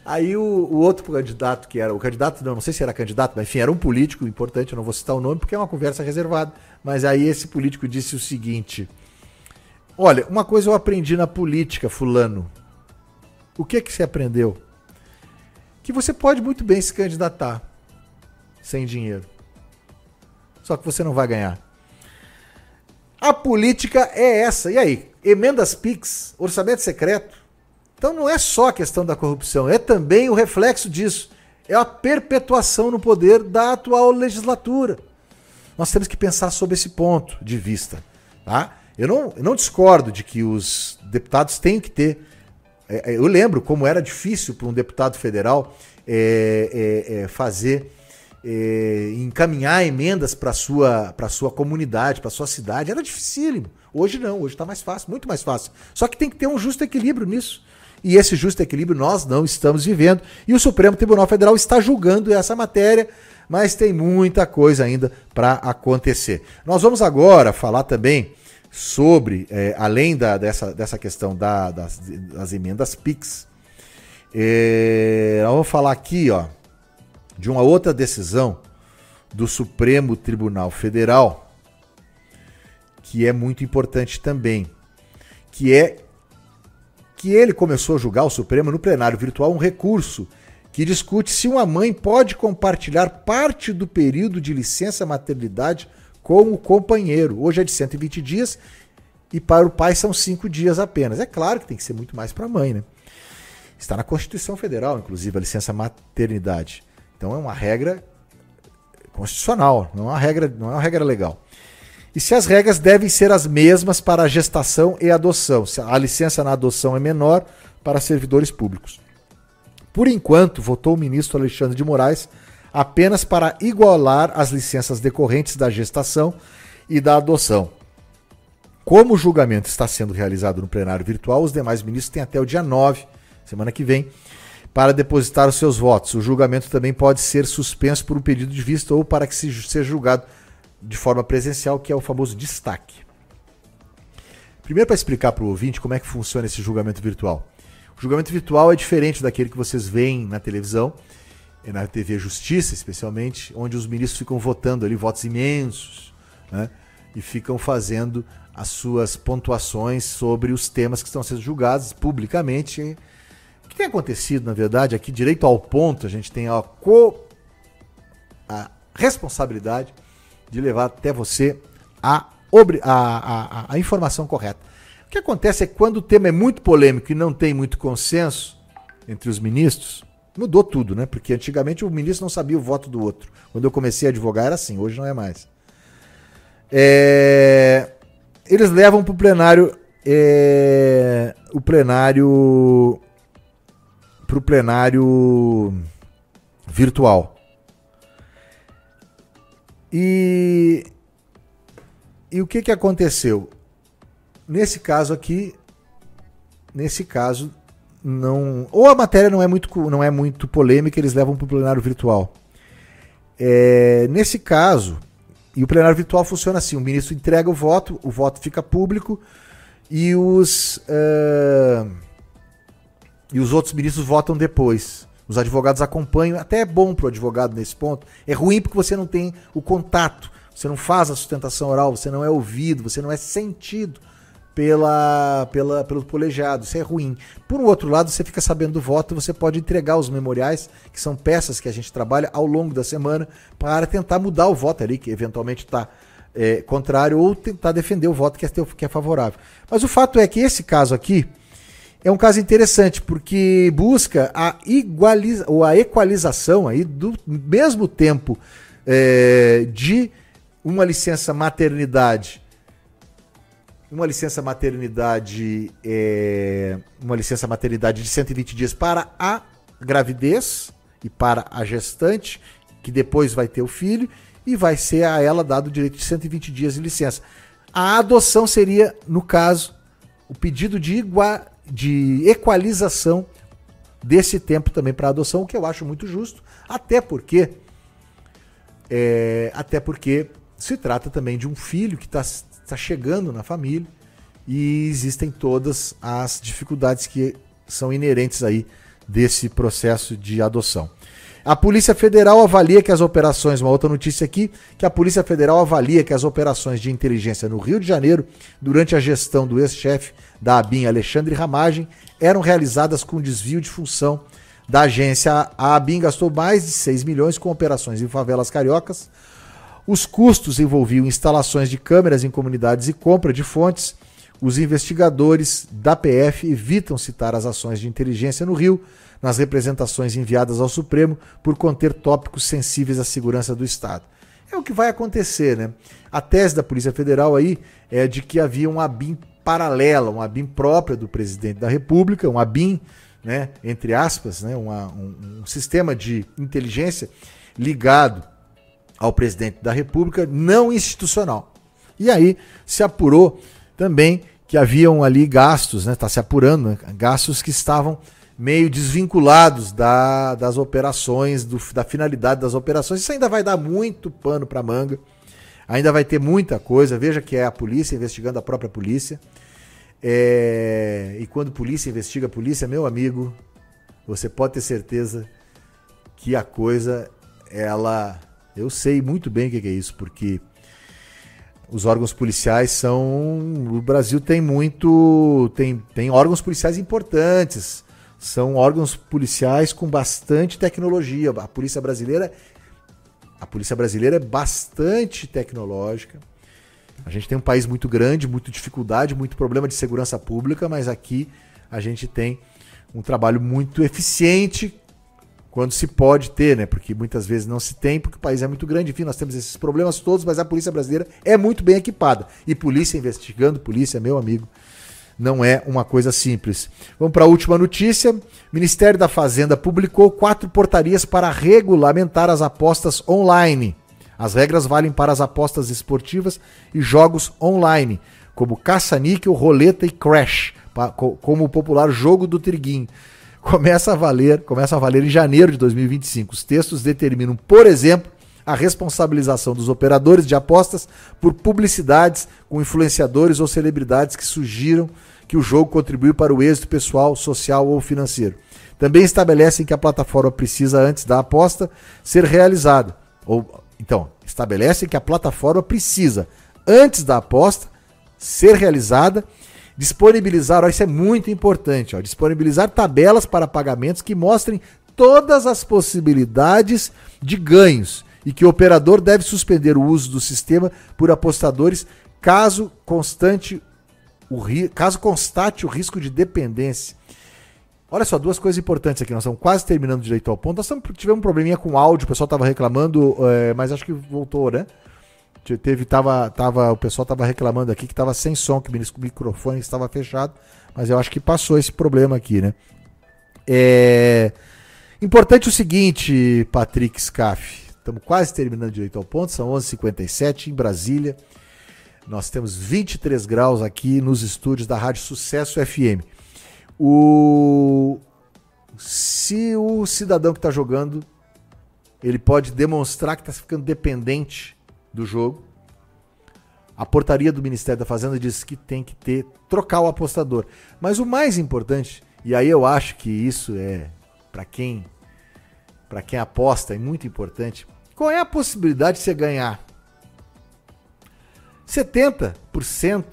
Aí o outro candidato, que era o candidato, não sei se era candidato, mas enfim, era um político importante, eu não vou citar o nome porque é uma conversa reservada, mas aí esse político disse o seguinte: "Olha, uma coisa eu aprendi na política, fulano." "O que você aprendeu?" "Que você pode muito bem se candidatar sem dinheiro. Só que você não vai ganhar." A política é essa. E aí? Emendas PIX, orçamento secreto. Então não é só a questão da corrupção, é também o reflexo disso. É a perpetuação no poder da atual legislatura. Nós temos que pensar sobre esse ponto de vista. Tá? Eu não discordo de que os deputados tenham que ter... eu lembro como era difícil para um deputado federal encaminhar emendas para a sua comunidade, para a sua cidade. Era dificílimo. Hoje não, hoje está mais fácil, muito mais fácil. Só que tem que ter um justo equilíbrio nisso. E esse justo equilíbrio nós não estamos vivendo. E o Supremo Tribunal Federal está julgando essa matéria, mas tem muita coisa ainda para acontecer. Nós vamos agora falar também sobre, além dessa questão das emendas PIX, nós vamos falar aqui de uma outra decisão do Supremo Tribunal Federal, que é muito importante também, que ele começou a julgar, o Supremo, no plenário virtual, um recurso que discute se uma mãe pode compartilhar parte do período de licença maternidade com o companheiro. Hoje é de 120 dias e para o pai são 5 dias apenas. É claro que tem que ser muito mais para a mãe, né? Está na Constituição Federal, inclusive, a licença maternidade. Então é uma regra constitucional, não é uma regra legal. E se as regras devem ser as mesmas para a gestação e adoção. A licença na adoção é menor para servidores públicos. Por enquanto, votou o ministro Alexandre de Moraes apenas para igualar as licenças decorrentes da gestação e da adoção. Como o julgamento está sendo realizado no plenário virtual, os demais ministros têm até o dia 9, semana que vem, para depositar os seus votos. O julgamento também pode ser suspenso por um pedido de vista ou para que seja julgado de forma presencial, que é o famoso destaque. Primeiro, para explicar para o ouvinte como é que funciona esse julgamento virtual. O julgamento virtual é diferente daquele que vocês veem na televisão, na TV Justiça especialmente, onde os ministros ficam votando ali votos imensos, né, e ficam fazendo as suas pontuações sobre os temas que estão sendo julgados publicamente. O que tem acontecido, na verdade, aqui, direito ao ponto, a gente tem a responsabilidade de levar até você a informação correta. O que acontece é que quando o tema é muito polêmico e não tem muito consenso entre os ministros, mudou tudo, né? Porque antigamente o ministro não sabia o voto do outro. Quando eu comecei a advogar era assim, hoje não é mais. Eles levam para o plenário virtual. E o que aconteceu? Nesse caso aqui, não, ou a matéria não é muito polêmica, eles levam para o plenário virtual. Nesse caso, e o plenário virtual funciona assim, o ministro entrega o voto fica público e os outros ministros votam depois. Os advogados acompanham, até é bom para o advogado nesse ponto. É ruim porque você não tem o contato, você não faz a sustentação oral, você não é ouvido, você não é sentido pelo colegiado, isso é ruim. Por outro lado, você fica sabendo do voto, você pode entregar os memoriais, que são peças que a gente trabalha ao longo da semana, para tentar mudar o voto ali, que eventualmente está contrário, ou tentar defender o voto que é favorável. Mas o fato é que esse caso aqui é um caso interessante, porque busca a equalização aí do mesmo tempo de uma licença maternidade de 120 dias para a gravidez e para a gestante, que depois vai ter o filho, e vai ser a ela dado o direito de 120 dias de licença. A adoção seria, no caso, o pedido de equalização desse tempo também para adoção, o que eu acho muito justo, até porque se trata também de um filho que está chegando na família e existem todas as dificuldades que são inerentes aí desse processo de adoção. A Polícia Federal avalia que as operações, uma outra notícia aqui, que a Polícia Federal avalia que as operações de inteligência no Rio de Janeiro, durante a gestão do ex-chefe da ABIN, Alexandre Ramagem, eram realizadas com desvio de função da agência. A ABIN gastou mais de 6 milhões com operações em favelas cariocas, Os custos envolviam instalações de câmeras em comunidades e compra de fontes. Os investigadores da PF evitam citar as ações de inteligência no Rio nas representações enviadas ao Supremo por conter tópicos sensíveis à segurança do Estado. É o que vai acontecer, né? A tese da Polícia Federal aí é de que havia um ABIN paralela, um ABIN própria do presidente da República, um ABIN, né, entre aspas, né, um sistema de inteligência ligado ao presidente da República, não institucional. E aí se apurou também que haviam ali gastos, né, está se apurando, né, gastos que estavam meio desvinculados das operações, da finalidade das operações. Isso ainda vai dar muito pano para manga, ainda vai ter muita coisa. Veja que é a polícia investigando a própria polícia. E quando polícia investiga a polícia, meu amigo, você pode ter certeza que a coisa, eu sei muito bem o que é isso, porque os órgãos policiais o Brasil tem tem órgãos policiais importantes, são órgãos policiais com bastante tecnologia. A polícia brasileira é bastante tecnológica. A gente tem um país muito grande, muita dificuldade, muito problema de segurança pública, mas aqui a gente tem um trabalho muito eficiente quando se pode ter, né? Porque muitas vezes não se tem, porque o país é muito grande, enfim, nós temos esses problemas todos, mas a polícia brasileira é muito bem equipada. E polícia investigando polícia, meu amigo, não é uma coisa simples. Vamos para a última notícia. O Ministério da Fazenda publicou 4 portarias para regulamentar as apostas online. As regras valem para as apostas esportivas e jogos online, como caça-níquel, roleta e crash, como o popular jogo do triguinho. Começa a valer em janeiro de 2025. Os textos determinam, por exemplo, a responsabilização dos operadores de apostas por publicidades com influenciadores ou celebridades que sugiram que o jogo contribuiu para o êxito pessoal, social ou financeiro. Também estabelecem que a plataforma precisa, antes da aposta, ser realizada. Estabelecem que a plataforma precisa, antes da aposta, ser realizada, disponibilizar, isso é muito importante, disponibilizar tabelas para pagamentos que mostrem todas as possibilidades de ganhos e que o operador deve suspender o uso do sistema por apostadores caso constate o risco de dependência. Olha só, 2 coisas importantes aqui, nós estamos quase terminando direito ao ponto. Nós tivemos um probleminha com o áudio, o pessoal estava reclamando, mas acho que voltou, né? O pessoal estava reclamando aqui que estava sem som, que o microfone estava fechado, mas eu acho que passou esse problema aqui, né? Importante o seguinte, Patrick Scaff, estamos quase terminando direito ao ponto, são 11h57 em Brasília, nós temos 23 graus aqui nos estúdios da Rádio Sucesso FM. Se o cidadão que está jogando, ele pode demonstrar que está ficando dependente do jogo, a portaria do Ministério da Fazenda diz que tem que trocar o apostador. Mas o mais importante, e aí eu acho que isso é para quem aposta, é muito importante, qual é a possibilidade de você ganhar 70%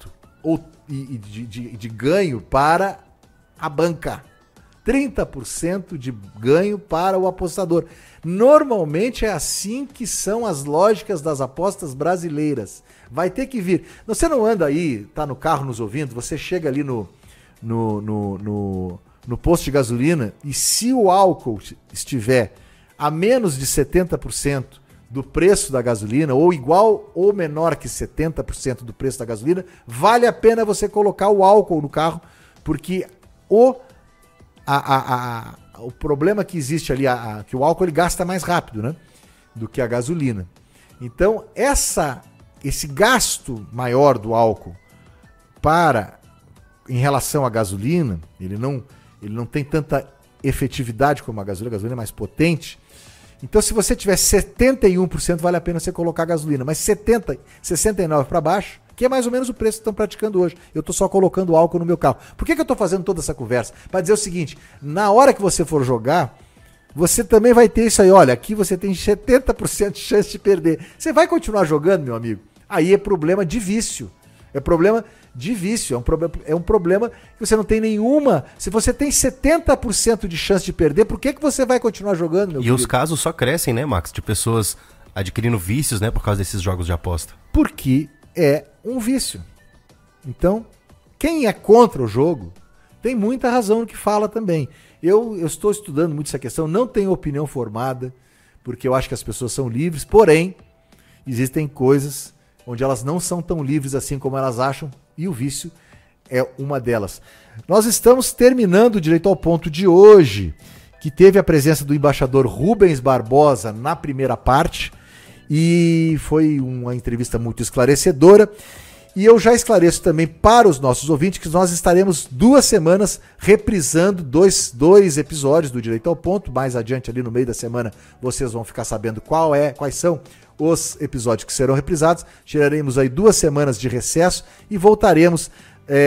de ganho para a banca, 30% de ganho para o apostador. Normalmente é assim que são as lógicas das apostas brasileiras. Vai ter que vir. Você não anda aí, tá no carro nos ouvindo, você chega ali no posto de gasolina e se o álcool estiver a menos de 70% do preço da gasolina, ou igual ou menor que 70% do preço da gasolina, vale a pena você colocar o álcool no carro, porque o problema que existe ali, que o álcool ele gasta mais rápido, né, do que a gasolina. Então, esse gasto maior do álcool em relação à gasolina, ele não tem tanta efetividade como a gasolina é mais potente. Então, se você tiver 71%, vale a pena você colocar a gasolina, mas 69% para baixo, que é mais ou menos o preço que estão praticando hoje. Eu estou só colocando álcool no meu carro. Por que eu estou fazendo toda essa conversa? Para dizer o seguinte, na hora que você for jogar, você também vai ter isso aí. Olha, aqui você tem 70% de chance de perder. Você vai continuar jogando, meu amigo? Aí é problema de vício. É problema de vício. É um problema que você não tem nenhuma. Se você tem 70% de chance de perder, por que você vai continuar jogando, meu filho? E os casos só crescem, né, Max? De pessoas adquirindo vícios, né, por causa desses jogos de aposta. Porque é um vício. Então, quem é contra o jogo tem muita razão no que fala também. Eu estou estudando muito essa questão, não tenho opinião formada, porque eu acho que as pessoas são livres, porém, existem coisas onde elas não são tão livres assim como elas acham, e o vício é uma delas. Nós estamos terminando o Direito ao Ponto de hoje, que teve a presença do embaixador Rubens Barbosa na primeira parte, e foi uma entrevista muito esclarecedora. E eu já esclareço também para os nossos ouvintes que nós estaremos 2 semanas reprisando dois episódios do Direito ao Ponto. Mais adiante, ali no meio da semana, vocês vão ficar sabendo quais são os episódios que serão reprisados. Tiraremos aí 2 semanas de recesso e voltaremos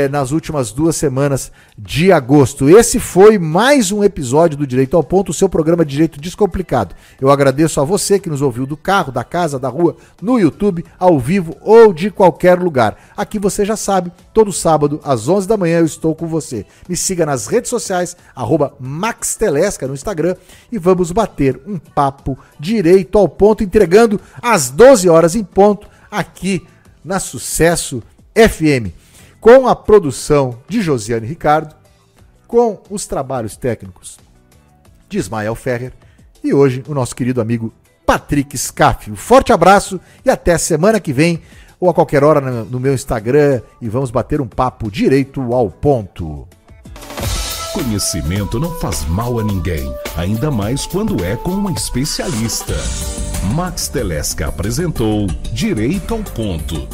nas últimas 2 semanas de agosto. Esse foi mais um episódio do Direito ao Ponto, o seu programa de Direito Descomplicado. Eu agradeço a você que nos ouviu do carro, da casa, da rua, no YouTube, ao vivo ou de qualquer lugar. Aqui você já sabe, todo sábado às 11 da manhã eu estou com você. Me siga nas redes sociais, @MaxTelesca no Instagram, e vamos bater um papo direito ao ponto, entregando às 12 horas em ponto, aqui na Sucesso FM. Com a produção de Josiane Ricardo, com os trabalhos técnicos de Ismael Ferrer e hoje o nosso querido amigo Patrick Scaff. Um forte abraço e até semana que vem ou a qualquer hora no meu Instagram e vamos bater um papo direito ao ponto. Conhecimento não faz mal a ninguém, ainda mais quando é com um especialista. Max Telesca apresentou Direito ao Ponto.